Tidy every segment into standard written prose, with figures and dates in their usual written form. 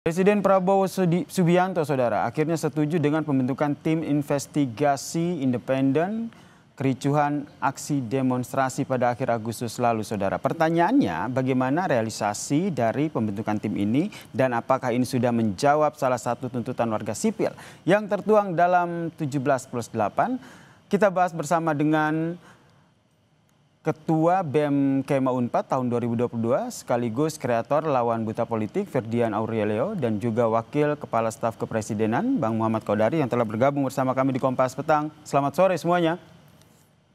Presiden Prabowo Subianto, saudara, akhirnya setuju dengan pembentukan tim investigasi independen kericuhan aksi demonstrasi pada akhir Agustus lalu, saudara. Pertanyaannya, bagaimana realisasi dari pembentukan tim ini dan apakah ini sudah menjawab salah satu tuntutan warga sipil yang tertuang dalam 17+8? Kita bahas bersama dengan Ketua BEM Kema Unpad tahun 2022 sekaligus kreator Lawan Buta Politik Firdian Aurelio dan juga Wakil Kepala Staf Kepresidenan Bang Muhammad Kodari yang telah bergabung bersama kami di Kompas Petang. Selamat sore semuanya.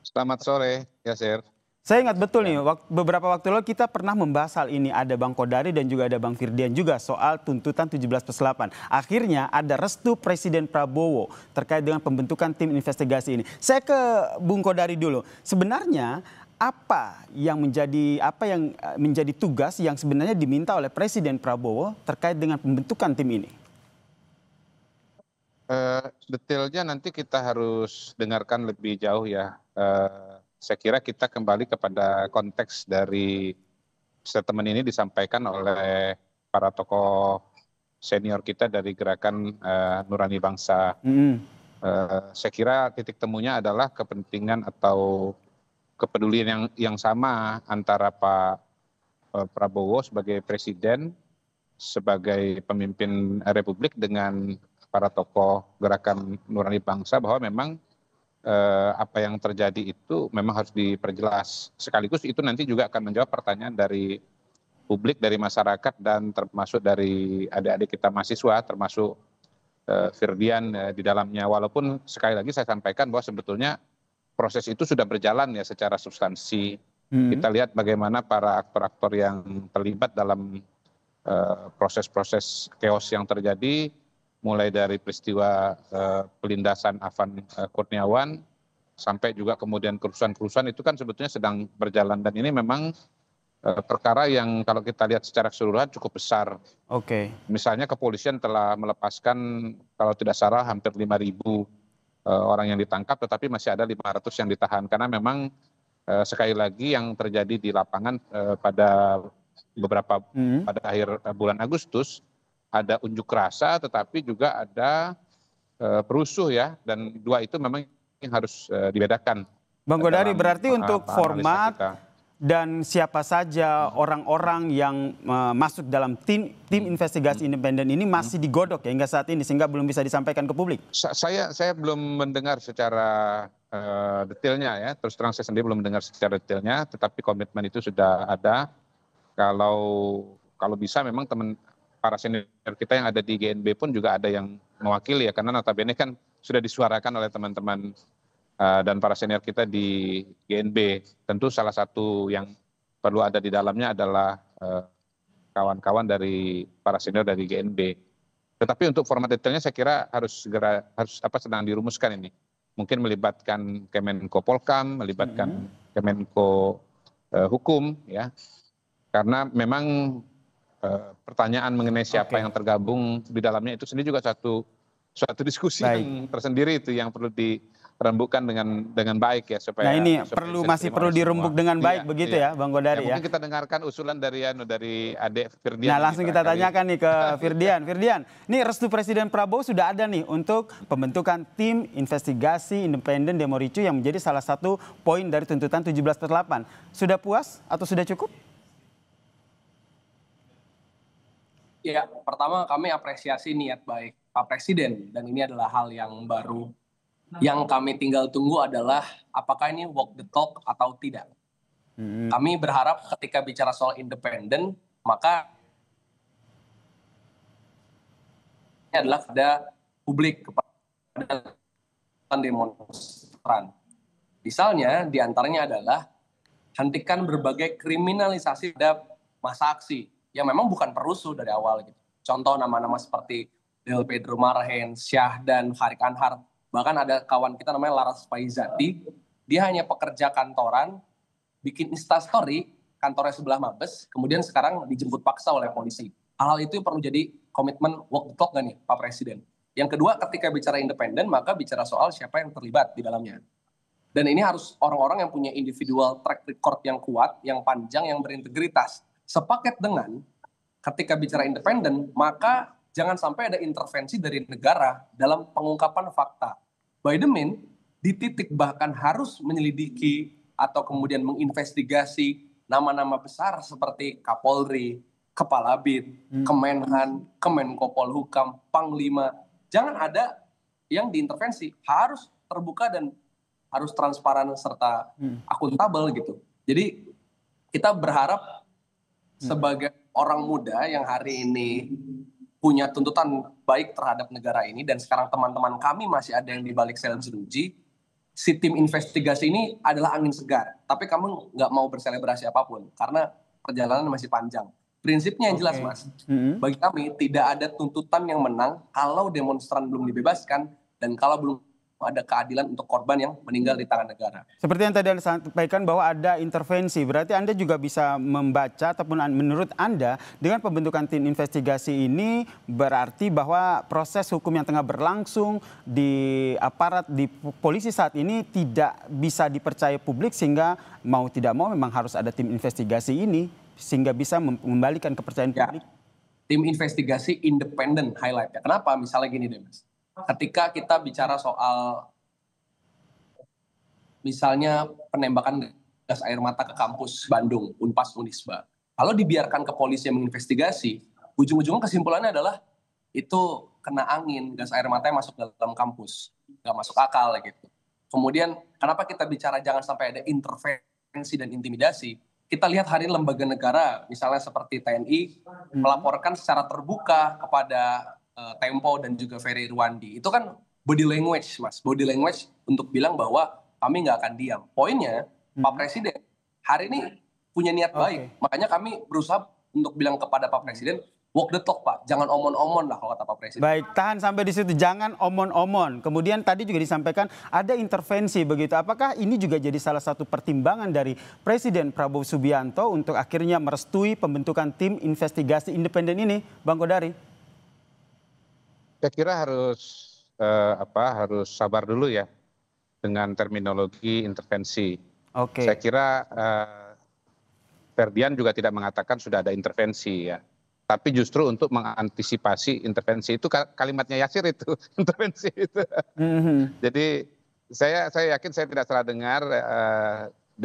Selamat sore, Yasir. Saya ingat betul nih, beberapa waktu lalu kita pernah membahas hal ini. Ada Bang Kodari dan juga ada Bang Firdian juga soal tuntutan 17+8. Akhirnya ada restu Presiden Prabowo terkait dengan pembentukan tim investigasi ini. Saya ke Bung Kodari dulu. Sebenarnya apa yang menjadi tugas yang sebenarnya diminta oleh Presiden Prabowo terkait dengan pembentukan tim ini? Detailnya nanti kita harus dengarkan lebih jauh ya. Saya kira kita kembali kepada konteks dari statement ini disampaikan oleh para tokoh senior kita dari gerakan Nurani Bangsa. Saya kira titik temunya adalah kepentingan atau kepedulian yang sama antara Pak Prabowo sebagai presiden, sebagai pemimpin Republik dengan para tokoh gerakan Nurani Bangsa bahwa memang apa yang terjadi itu memang harus diperjelas. Sekaligus itu nanti juga akan menjawab pertanyaan dari publik, dari masyarakat dan termasuk dari adik-adik kita mahasiswa, termasuk Firdian di dalamnya. Walaupun sekali lagi saya sampaikan bahwa sebetulnya proses itu sudah berjalan ya secara substansi. Kita lihat bagaimana para aktor-aktor yang terlibat dalam proses-proses chaos yang terjadi, mulai dari peristiwa pelindasan Afan Kurniawan sampai juga kemudian kerusuhan-kerusuhan itu kan sebetulnya sedang berjalan, dan ini memang perkara yang kalau kita lihat secara keseluruhan cukup besar. Misalnya kepolisian telah melepaskan kalau tidak salah hampir 5.000 orang yang ditangkap, tetapi masih ada 500 yang ditahan karena memang sekali lagi yang terjadi di lapangan pada akhir bulan Agustus ada unjuk rasa, tetapi juga ada perusuh ya, dan dua itu memang yang harus dibedakan. Bang Kodari, berarti untuk format dan siapa saja orang-orang yang masuk dalam tim investigasi independen ini masih digodok ya hingga saat ini sehingga belum bisa disampaikan ke publik? Saya belum mendengar secara detailnya ya, terus terang saya sendiri belum mendengar secara detailnya, tetapi komitmen itu sudah ada. Kalau bisa memang para senior kita yang ada di GNB pun juga ada yang mewakili ya, karena notabene kan sudah disuarakan oleh teman-teman dan para senior kita di GNB. Tentu salah satu yang perlu ada di dalamnya adalah kawan-kawan dari para senior dari GNB. Tetapi untuk format detailnya saya kira harus sedang dirumuskan ini. Mungkin melibatkan Kemenko Polkam, melibatkan Kemenko Hukum ya. Karena memang pertanyaan mengenai siapa yang tergabung di dalamnya itu sendiri juga suatu diskusi yang tersendiri itu yang perlu dirembukkan dengan baik ya, supaya. Nah ini masih perlu dirembuk dengan baik begitu ya Bang Kodari ya. Mungkin kita dengarkan usulan dari adik Firdian. Nah langsung kita tanyakan nih ke Firdian. Firdian, ini restu Presiden Prabowo sudah ada nih untuk pembentukan tim investigasi independen demo ricu yang menjadi salah satu poin dari tuntutan 17+8. Sudah puas atau sudah cukup? Ya, pertama kami apresiasi niat baik Pak Presiden, dan ini adalah hal yang baru. Yang kami tinggal tunggu adalah apakah ini walk the talk atau tidak. Kami berharap ketika bicara soal independen, maka ini adalah kepada publik, kepada demonstran. Misalnya diantaranya adalah hentikan berbagai kriminalisasi terhadap massa aksi yang memang bukan perusuh dari awal gitu. Contoh nama-nama seperti Del Pedro Marhen, Syahdan, Harik Anhar, bahkan ada kawan kita namanya Laras Faizati, dia hanya pekerja kantoran, bikin instastory, kantornya sebelah Mabes, kemudian sekarang dijemput paksa oleh polisi. Hal-hal itu perlu jadi komitmen walk the talk nggak nih Pak Presiden? Yang kedua, ketika bicara independen, maka bicara soal siapa yang terlibat di dalamnya. Dan ini harus orang-orang yang punya individual track record yang kuat, yang panjang, yang berintegritas. Sepaket dengan ketika bicara independen, maka jangan sampai ada intervensi dari negara dalam pengungkapan fakta. By the mean, di titik bahkan harus menyelidiki atau kemudian menginvestigasi nama-nama besar seperti Kapolri, Kepala BIN, Kemenhan, Kemenko Polhukam, Panglima. Jangan ada yang diintervensi, harus terbuka dan harus transparan serta akuntabel gitu. Jadi kita berharap sebagai orang muda yang hari ini punya tuntutan baik terhadap negara ini, dan sekarang teman-teman kami masih ada yang di balik sel jeruji, si tim investigasi ini adalah angin segar. Tapi kamu nggak mau berselebrasi apapun, karena perjalanan masih panjang. Prinsipnya yang jelas, Mas. Bagi kami tidak ada tuntutan yang menang kalau demonstran belum dibebaskan dan kalau belum ada keadilan untuk korban yang meninggal di tangan negara. Seperti yang tadi Anda sampaikan bahwa ada intervensi, berarti Anda juga bisa membaca ataupun menurut Anda dengan pembentukan tim investigasi ini berarti bahwa proses hukum yang tengah berlangsung di aparat di polisi saat ini tidak bisa dipercaya publik, sehingga mau tidak mau memang harus ada tim investigasi ini sehingga bisa mengembalikan kepercayaan publik. Tim investigasi independen highlight-nya. Kenapa? Misalnya gini deh, Mas. Ketika kita bicara soal misalnya penembakan gas air mata ke kampus Bandung, Unpas Unisba. Kalau dibiarkan ke polisi yang menginvestigasi, ujung-ujungnya kesimpulannya adalah itu kena angin, gas air matanya masuk dalam kampus. Nggak masuk akal gitu. Kemudian kenapa kita bicara jangan sampai ada intervensi dan intimidasi? Kita lihat hari ini lembaga negara, misalnya seperti TNI, melaporkan secara terbuka kepada Tempo dan juga Ferry Irwandi. Itu kan body language, Mas. Body language untuk bilang bahwa kami nggak akan diam. Poinnya, Pak Presiden hari ini punya niat baik. Makanya kami berusaha untuk bilang kepada Pak Presiden, walk the talk, Pak. Jangan omon-omon lah kalau kata Pak Presiden. Baik, tahan sampai di situ. Jangan omon-omon. Kemudian tadi juga disampaikan ada intervensi begitu. Apakah ini juga jadi salah satu pertimbangan dari Presiden Prabowo Subianto untuk akhirnya merestui pembentukan tim investigasi independen ini, Bang Kodari? Saya kira harus sabar dulu ya dengan terminologi intervensi. Saya kira Ferdian juga tidak mengatakan sudah ada intervensi ya. Tapi justru untuk mengantisipasi intervensi itu kalimatnya Yasir itu intervensi itu. Jadi saya yakin saya tidak salah dengar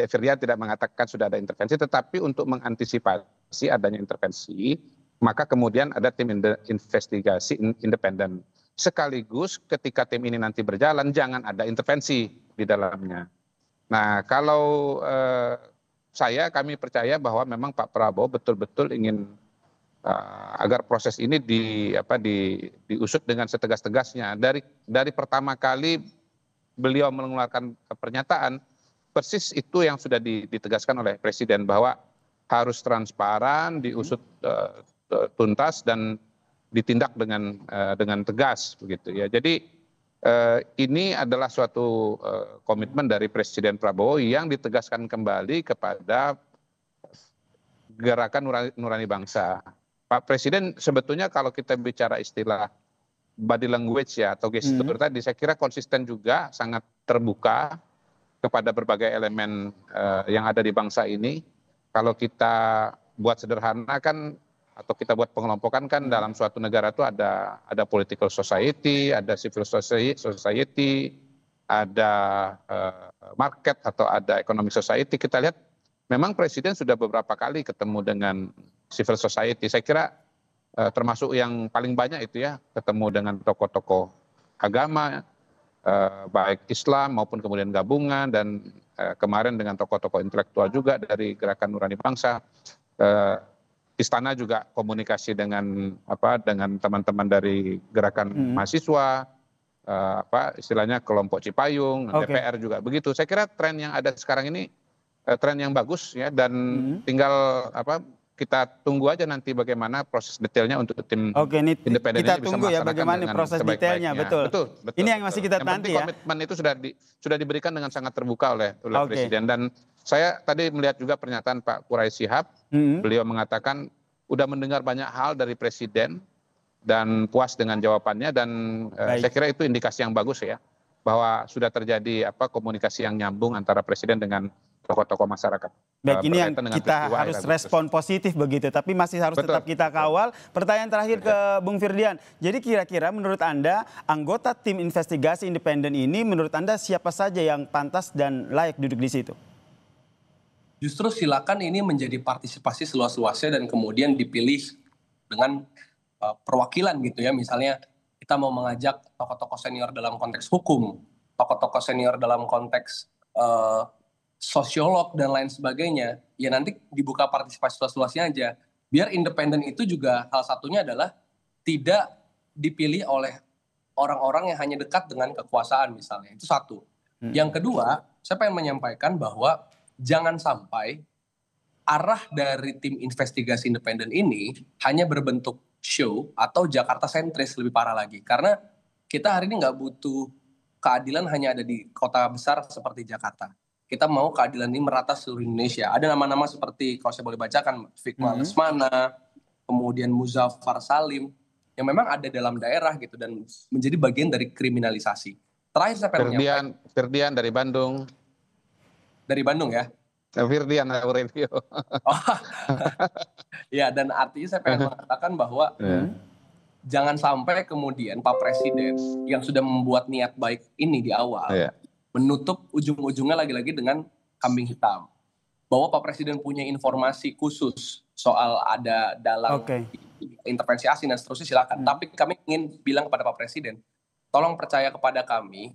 Ferdian tidak mengatakan sudah ada intervensi, tetapi untuk mengantisipasi adanya intervensi maka kemudian ada tim investigasi independen. Sekaligus ketika tim ini nanti berjalan jangan ada intervensi di dalamnya. Nah kalau kami percaya bahwa memang Pak Prabowo betul-betul ingin agar proses ini diusut dengan setegas-tegasnya. Dari pertama kali beliau mengeluarkan pernyataan, persis itu yang sudah ditegaskan oleh Presiden bahwa harus transparan, diusut tuntas dan ditindak dengan tegas begitu ya. Jadi ini adalah suatu komitmen dari Presiden Prabowo yang ditegaskan kembali kepada Gerakan Nurani Bangsa. Pak Presiden sebetulnya kalau kita bicara istilah body language ya atau gestur tadi, saya kira konsisten juga, sangat terbuka kepada berbagai elemen yang ada di bangsa ini. Kalau kita buat sederhana kan, atau kita buat pengelompokan kan, dalam suatu negara itu ada political society, ada civil society, ada market atau ada economic society. Kita lihat memang Presiden sudah beberapa kali ketemu dengan civil society. Saya kira termasuk yang paling banyak itu ya, ketemu dengan tokoh-tokoh agama, baik Islam maupun kemudian gabungan, dan kemarin dengan tokoh-tokoh intelektual juga dari Gerakan Nurani Bangsa. Istana juga komunikasi dengan teman-teman dari gerakan mahasiswa, istilahnya kelompok Cipayung, DPR juga begitu. Saya kira tren yang ada sekarang ini tren yang bagus ya, dan tinggal kita tunggu aja nanti bagaimana proses detailnya untuk tim independen kita ini bisa tunggu ya melaksanakan bagaimana dengan proses detailnya. Betul. Ini yang masih kita nanti ya. Komitmen itu sudah diberikan dengan sangat terbuka oleh Presiden. Dan saya tadi melihat juga pernyataan Pak Quraisy Shihab, beliau mengatakan udah mendengar banyak hal dari Presiden dan puas dengan jawabannya, dan saya kira itu indikasi yang bagus ya, bahwa sudah terjadi komunikasi yang nyambung antara Presiden dengan tokoh-tokoh masyarakat. Baik, ini yang berkaitan dengan kita peristiwa harus akhir Agustus. respon positif begitu, tapi masih harus Betul, tetap kita kawal. Pertanyaan terakhir ke Bung Firdian. Jadi kira-kira menurut Anda, anggota tim investigasi independen ini menurut Anda siapa saja yang pantas dan layak duduk di situ? Justru silakan ini menjadi partisipasi seluas-luasnya dan kemudian dipilih dengan perwakilan gitu ya. Misalnya kita mau mengajak tokoh-tokoh senior dalam konteks hukum, tokoh-tokoh senior dalam konteks sosiolog dan lain sebagainya, ya nanti dibuka partisipasi luas-luasnya aja. Biar independen itu juga salah satunya adalah tidak dipilih oleh orang-orang yang hanya dekat dengan kekuasaan misalnya. Itu satu. Yang kedua, saya pengen menyampaikan bahwa jangan sampai arah dari tim investigasi independen ini hanya berbentuk show atau Jakarta sentris lebih parah lagi. Karena kita hari ini nggak butuh keadilan hanya ada di kota besar seperti Jakarta. Kita mau keadilan ini merata seluruh Indonesia. Ada nama-nama seperti, kalau saya boleh bacakan, Fikmal Lesmana, kemudian Muzaffar Salim, yang memang ada dalam daerah gitu dan menjadi bagian dari kriminalisasi. Terakhir saya pengen menyampaikan. Firdian dari Bandung. Dari Bandung ya? Firdian Aurelio. Ya, dan artinya saya pengen mengatakan bahwa jangan sampai kemudian Pak Presiden yang sudah membuat niat baik ini di awal menutup ujung-ujungnya lagi-lagi dengan kambing hitam. Bahwa Pak Presiden punya informasi khusus soal ada dalam intervensi asing dan seterusnya silakan. Tapi kami ingin bilang kepada Pak Presiden, tolong percaya kepada kami,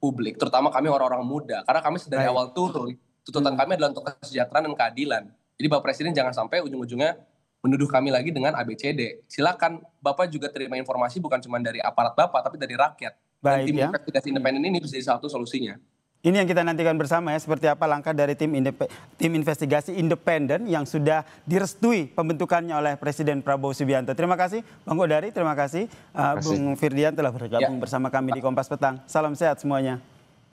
publik, terutama kami orang-orang muda. Karena kami dari awal turun, tuntutan kami adalah untuk kesejahteraan dan keadilan. Jadi Bapak Presiden jangan sampai ujung-ujungnya menuduh kami lagi dengan ABCD. Silakan Bapak juga terima informasi bukan cuma dari aparat Bapak, tapi dari rakyat. Dan tim investigasi independen ini bisa jadi satu solusinya. Ini yang kita nantikan bersama ya, seperti apa langkah dari tim investigasi independen yang sudah direstui pembentukannya oleh Presiden Prabowo Subianto. Terima kasih Bang Kodari, terima kasih Bung Firdian telah bergabung bersama kami di Kompas Petang. Salam sehat semuanya.